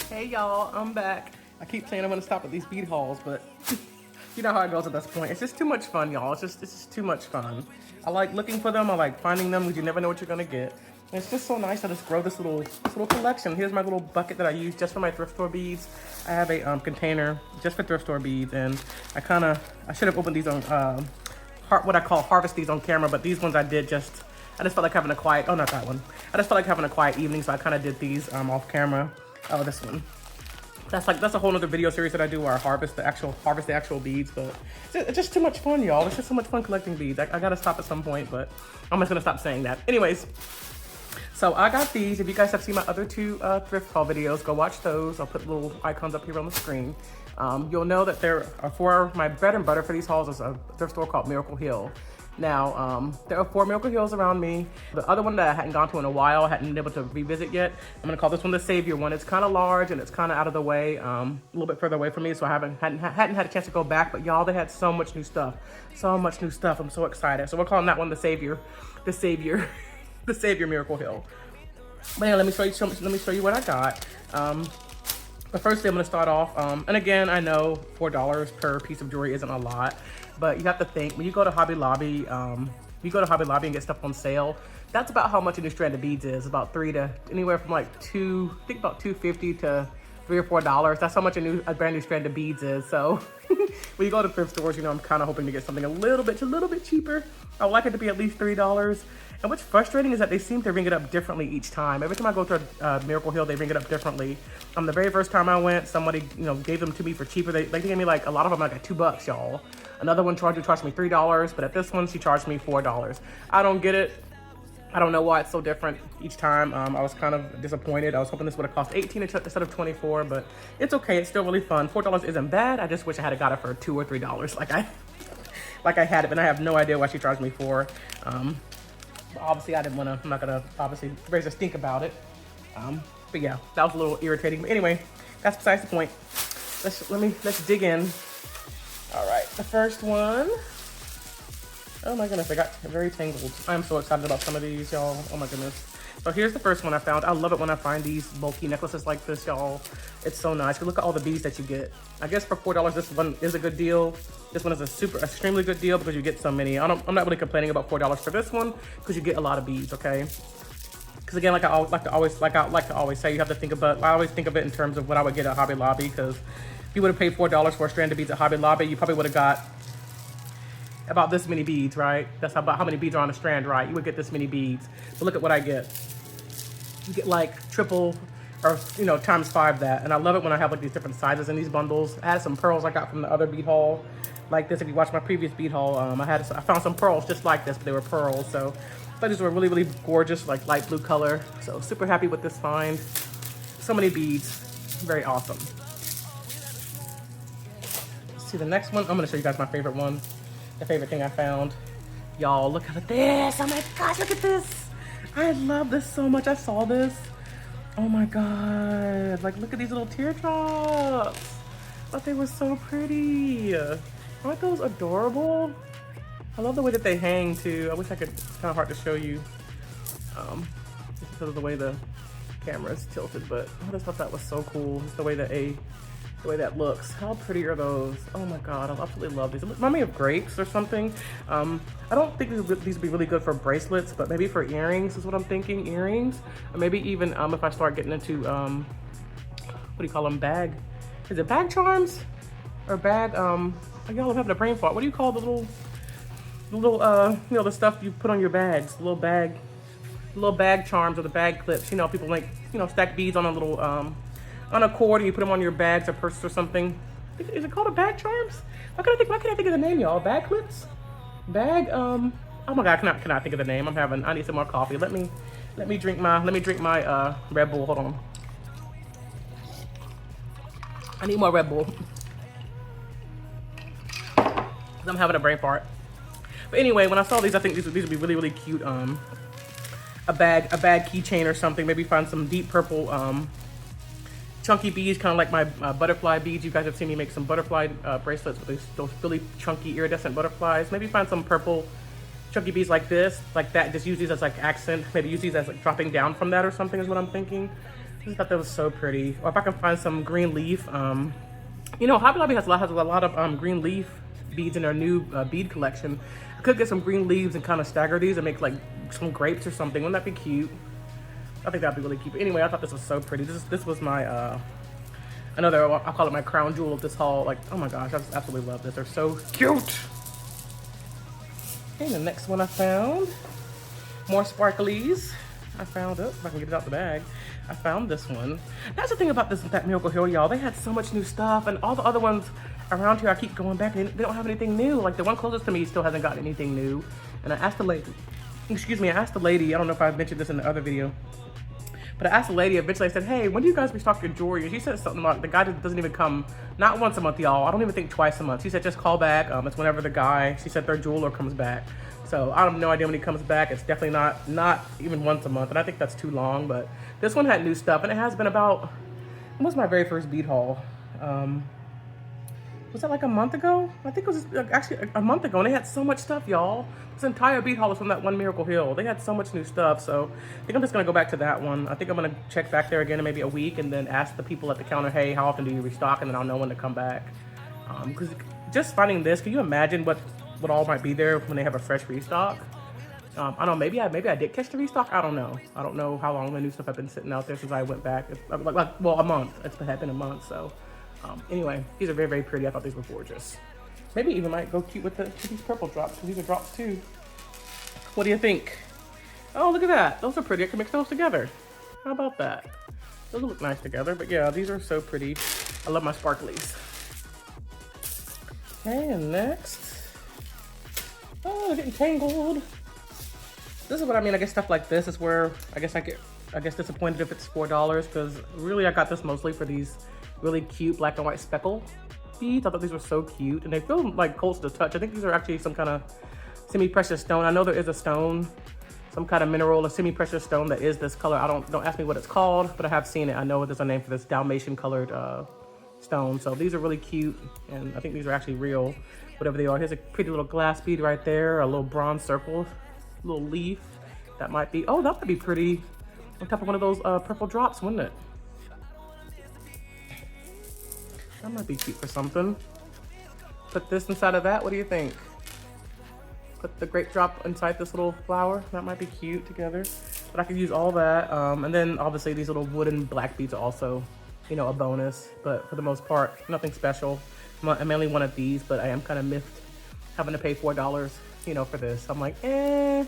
Hey y'all, I'm back. I keep saying I'm gonna stop at these bead hauls, but you know how it goes at this point. It's just too much fun, y'all. It's just too much fun. I like looking for them. I like finding them because you never know what you're gonna get. And it's just so nice to just grow this little collection. Here's my little bucket that I use just for my thrift store beads. I have a container just for thrift store beads, and I should have opened these on what I call harvest these on camera, but these ones I just felt like having a quiet. Oh, not that one. I just felt like having a quiet evening, so I kind of did these off camera. Oh, this one. That's a whole nother video series that I do where I harvest the actual beads, but it's just too much fun, y'all. It's just so much fun collecting beads. I gotta stop at some point, but I'm just gonna stop saying that. Anyways, so I got these. If you guys have seen my other two thrift haul videos, go watch those. I'll put little icons up here on the screen. You'll know that there are for my bread and butter for these hauls is a thrift store called Miracle Hill. Now, there are 4 Miracle Hills around me. The other one that I hadn't gone to in a while, I hadn't been able to revisit yet. I'm gonna call this one the Savior one. It's kind of large and it's kind of out of the way, a little bit further away from me, so I hadn't had a chance to go back. But y'all, they had so much new stuff, so much new stuff. I'm so excited. So we're calling that one the Savior, the Savior Miracle Hill. But anyway, let me show you what I got. But firstly, I'm gonna start off, and again, I know $4 per piece of jewelry isn't a lot, but you have to think, when you go to Hobby Lobby, and get stuff on sale, that's about how much a new strand of beads is, about anywhere from like about $2.50 to $3 or $4. That's how much a brand new strand of beads is. So when you go to thrift stores, you know, I'm kind of hoping to get something a little bit cheaper. I would like it to be at least $3. And what's frustrating is that they seem to ring it up differently each time. Every time I go to Miracle Hill, they ring it up differently. The very first time I went, somebody, you know, gave them to me for cheaper. They gave me like, a lot of them like $2, y'all. Another one charged me $3, but at this one, she charged me $4. I don't get it. I don't know why it's so different each time. I was kind of disappointed. I was hoping this would have cost $18 instead of $24, but it's okay. It's still really fun. $4 isn't bad. I just wish I had got it for $2 or $3 like I had it, and I have no idea why she charged me $4. Obviously, I'm not gonna obviously raise a stink about it. But yeah, that was a little irritating. But anyway, that's besides the point. Let's dig in. All right, the first one. Oh my goodness, I got very tangled. I'm so excited about some of these, y'all. Oh my goodness. So here's the first one I found. I love it when I find these bulky necklaces like this, y'all. It's so nice. Look at all the beads that you get. I guess for $4, this one is a good deal. This one is extremely good deal because you get so many. I'm not really complaining about $4 for this one because you get a lot of beads, okay? Because again, I like to always say, you have to think about. I always think of it in terms of what I would get at Hobby Lobby, because if you would have paid $4 for a strand of beads at Hobby Lobby, you probably would have got about this many beads, right? That's about how many beads are on a strand, right? You would get this many beads. But look at what I get. You get like triple or, you know, times 5 that. And I love it when I have like these different sizes in these bundles. I had some pearls I got from the other bead haul like this. If you watch my previous bead haul, I found some pearls just like this, but they were pearls. So I thought these were really, really gorgeous, like light blue color. So super happy with this find. So many beads, very awesome. Let's see the next one. I'm gonna show you guys my favorite one. The favorite thing I found. Y'all, look at this. Oh my gosh, look at this. I love this so much. I saw this. Oh my God. Like, look at these little teardrops. I thought they were so pretty. Aren't those adorable? I love the way that they hang too. I wish I could, it's kind of hard to show you. Just because of the way the camera is tilted, but I just thought that was so cool. Just the way that looks. How pretty are those? Oh my God, I absolutely love these. They remind me of grapes or something. I don't think these would be really good for bracelets, but maybe for earrings is what I'm thinking. Earrings, or maybe even if I start getting into what do you call them? Bag? Is it bag charms or bag? Y'all, I'm having a brain fart. What do you call the little you know, the stuff you put on your bags? The little bag charms or the bag clips. You know, people like, you know, stack beads on a little on a cord and you put them on your bags or purse or something. Is it called a bag charms? Why can't I think of the name, y'all? Bag clips? Bag, oh my God, can I think of the name? I need some more coffee. Let me drink my Red Bull. Hold on. I need more Red Bull. I'm having a brain fart. But anyway, when I saw these, I think these would be really, really cute. A bag keychain or something. Maybe find some deep purple chunky beads, kind of like my butterfly beads. You guys have seen me make some butterfly bracelets with those really chunky iridescent butterflies. Maybe find some purple chunky beads like this, like that. Just use these as like accent. Maybe use these as like dropping down from that or something is what I'm thinking. I just thought that was so pretty. Or if I can find some green leaf. You know, Hobby Lobby has a lot of green leaf beads in their new bead collection. I could get some green leaves and kind of stagger these and make like some grapes or something. Wouldn't that be cute? I think that'd be really cute. But anyway, I thought this was so pretty. This was my another, I'll call it my crown jewel of this haul. Like, oh my gosh, I just absolutely love this. They're so cute. Okay, the next one I found, more sparklies. I found it, if I can get it out the bag. I found this one. That's the thing about that Miracle Hill, y'all. They had so much new stuff, and all the other ones around here, I keep going back, and they don't have anything new. Like the one closest to me still hasn't gotten anything new. And I asked the lady, I don't know if I mentioned this in the other video, but I asked the lady eventually, I said, hey, when do you guys restock your jewelry? And she said something like, the guy doesn't even come, not once a month, y'all. I don't even think twice a month. She said, just call back. It's whenever the guy, she said their jeweler comes back. So I have no idea when he comes back. It's definitely not even once a month. And I think that's too long, but this one had new stuff. And it has been about, it was my very first bead haul. Was that like a month ago? I think it was actually a month ago, and they had so much stuff, y'all. This entire bead haul was from that one Miracle Hill. They had so much new stuff, so I think I'm just gonna go back to that one. I think I'm gonna check back there again in maybe a week and then ask the people at the counter, hey, how often do you restock? And then I'll know when to come back. Because just finding this, can you imagine what all might be there when they have a fresh restock? I don't know, maybe I did catch the restock. I don't know. I don't know how long the new stuff have been sitting out there since I went back. Well, a month. It's been a month, so. Anyway, these are very, very pretty. I thought these were gorgeous. Maybe even might go cute with these purple drops, because these are drops too. What do you think? Oh, look at that. Those are pretty. I can mix those together. How about that? Those look nice together, but yeah, these are so pretty. I love my sparklies. Okay, and next. Oh, they're getting tangled. This is what I mean. I guess stuff like this is where I guess disappointed if it's $4, because really I got this mostly for these really cute black and white speckle beads. I thought these were so cute, and they feel like cold to the touch. I think these are actually some kind of semi-precious stone. I know there is a stone, some kind of mineral, a semi-precious stone that is this color. Don't ask me what it's called, but I have seen it. I know there's a name for this Dalmatian colored stone. So these are really cute, and I think these are actually real, whatever they are. Here's a pretty little glass bead right there, a little bronze circle, a little leaf. That might be, oh, that would be pretty on top of one of those purple drops, wouldn't it? That might be cute for something. Put this inside of that, what do you think? Put the grape drop inside this little flower. That might be cute together. But I could use all that. And then obviously these little wooden black beads are also, you know, a bonus. But for the most part, nothing special. I mainly wanted these, but I am kind of miffed having to pay $4, you know, for this. I'm like, my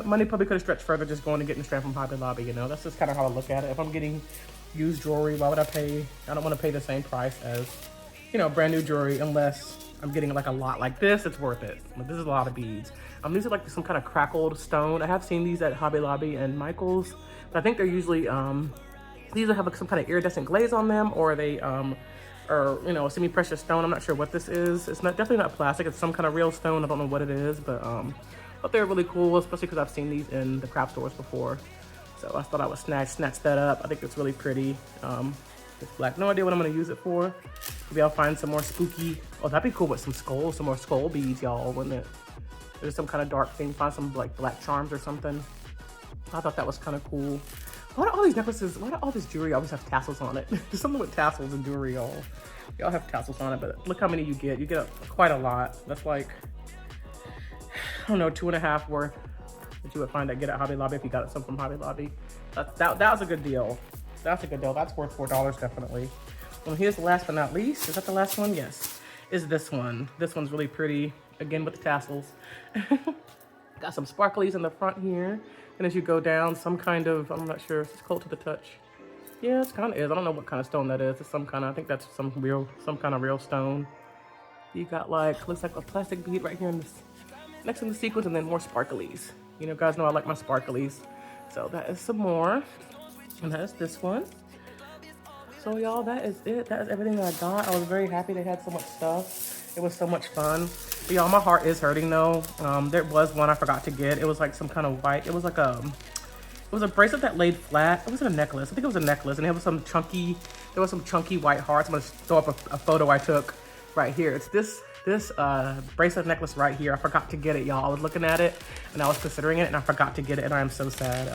money probably could have stretched further just going and getting straight from Hobby Lobby, you know? That's just kind of how I look at it. If I'm getting used jewelry, why would I pay? I don't want to pay the same price as, you know, brand new jewelry, unless I'm getting like a lot like this. It's worth it. But this is a lot of beads. These are like some kind of crackled stone. I have seen these at Hobby Lobby and Michael's, but I think they're usually these have like some kind of iridescent glaze on them, or they are, you know, a semi-precious stone. I'm not sure what this is. It's definitely not plastic. It's some kind of real stone. I don't know what it is, but they're really cool, especially because I've seen these in the craft stores before. So I thought I would snatch that up. I think it's really pretty. It's black. No idea what I'm gonna use it for. Maybe I'll find some more spooky. Oh, that'd be cool with some skulls, some more skull beads, y'all, wouldn't it? There's some kind of dark thing. Find some like black charms or something. I thought that was kind of cool. Why do all these necklaces, why do all this jewelry always have tassels on it? There's something with tassels and jewelry, y'all. Y'all have tassels on it, but look how many you get. You get quite a lot. That's like, I don't know, 2.5 worth that you would get at Hobby Lobby if you got some from Hobby Lobby. That was a good deal. That's a good deal. That's worth $4 definitely. Well, here's the last but not least. Is that the last one? Yes. Is this one. This one's really pretty. Again with the tassels. Got some sparklies in the front here. And as you go down, some kind of, I'm not sure, it's cold to the touch. Yeah, it kind of is. I don't know what kind of stone that is. It's some kind of, I think that's some kind of real stone. You got like, looks like a plastic bead right here in this, next in the sequence, and then more sparklies. You know, guys know I like my sparklies. So that is some more. And that is this one. So y'all, that is it. That is everything that I got. I was very happy they had so much stuff. It was so much fun. But y'all, my heart is hurting though. There was one I forgot to get. It was like some kind of white, it was like it was a bracelet that laid flat. It wasn't a necklace. I think it was a necklace, and it was some chunky, there was some chunky white hearts. I'm gonna throw up a photo I took right here. It's this bracelet necklace right here. I forgot to get it, y'all. I was looking at it and I was considering it and I forgot to get it, and I am so sad.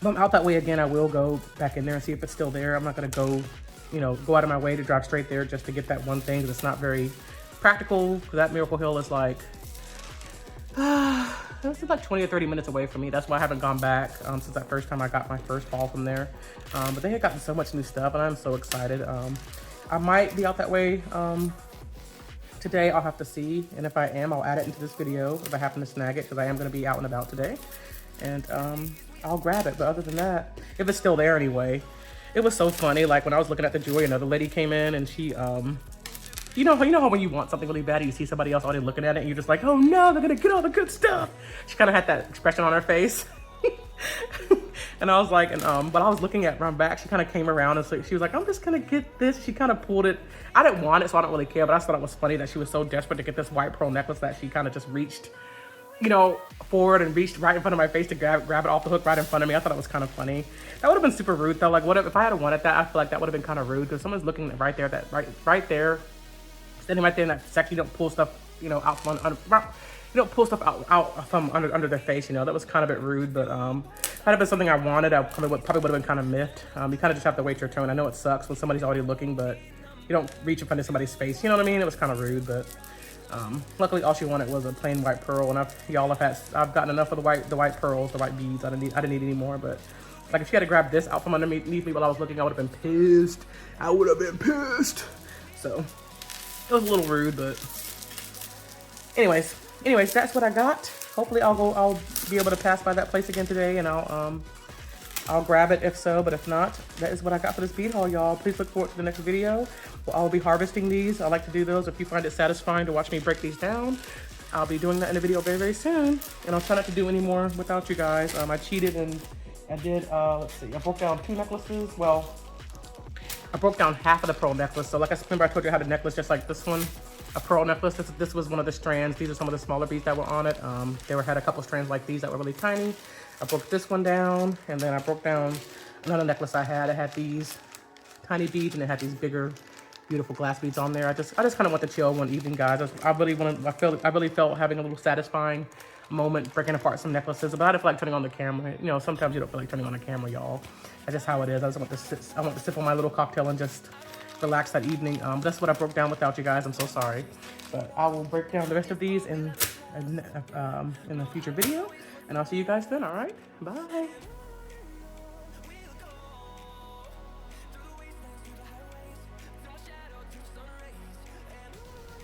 If I'm out that way again, I will go back in there and see if it's still there. I'm not gonna go, you know, go out of my way to drive straight there just to get that one thing, because it's not very practical. That Miracle Hill is like, this is like 20 or 30 minutes away from me. That's why I haven't gone back since that first time I got my first haul from there. But they had gotten so much new stuff, and I'm so excited. I might be out that way today. I'll have to see, and if I am, I'll add it into this video if I happen to snag it, because I am going to be out and about today, and I'll grab it. But other than that, if it's still there anyway, it was so funny. Like when I was looking at the jewelry, another lady came in, and she you know how when you want something really bad and you see somebody else already looking at it and you're just like, oh no, they're gonna get all the good stuff. She kind of had that expression on her face. And I was like, but I was looking at run back, she kind of came around and so she was like, I'm just gonna get this. She kind of pulled it. I didn't want it, so I don't really care, but I just thought it was funny that she was so desperate to get this white pearl necklace that she kind of just reached, you know, forward and reached right in front of my face to grab it off the hook right in front of me. I thought it was kind of funny. That would have been super rude though. Like, what if I had wanted that? I feel like that would have been kind of rude, because someone's looking right there, right there, standing right there in that section. You don't pull stuff, you know, out from under, you don't pull stuff out from under their face. You know, that was kind of a bit rude. But if that had been something I wanted, I probably would have been kind of miffed. You kind of just have to wait your turn. I know it sucks when somebody's already looking, but you don't reach in front of somebody's face. You know what I mean? It was kind of rude, but luckily all she wanted was a plain white pearl, and I've gotten enough of the white pearls, the white beads. I didn't need any more. But like, if she had to grab this out from underneath me while I was looking, I would have been pissed. I would have been pissed. So it was a little rude, but anyways, that's what I got. Hopefully I'll be able to pass by that place again today, and I'll grab it if so. But if not, that is what I got for this bead haul, y'all. Please look forward to the next video. I'll be harvesting these. I like to do those. If you find it satisfying to watch me break these down, I'll be doing that in a video very, very soon. And I'll try not to do any more without you guys. I cheated and I did, let's see, I broke down 2 necklaces. Well, I broke down half of the pearl necklace. So like I remember I told you I had a necklace just like this one, a pearl necklace. This was one of the strands. These are some of the smaller beads that were on it. Had a couple strands like these that were really tiny. I broke this one down, and then I broke down another necklace I had. It had these tiny beads, and it had these bigger, beautiful glass beads on there. I just kind of want to chill one evening, guys. I really felt having a little satisfying moment breaking apart some necklaces, but I didn't feel like turning on the camera. You know, sometimes you don't feel like turning on the camera, y'all. That's just how it is. I want to sip on my little cocktail and just relax that evening. That's what I broke down without you guys. I'm so sorry, but I will break down the rest of these in a future video, and I'll see you guys then. All right, bye.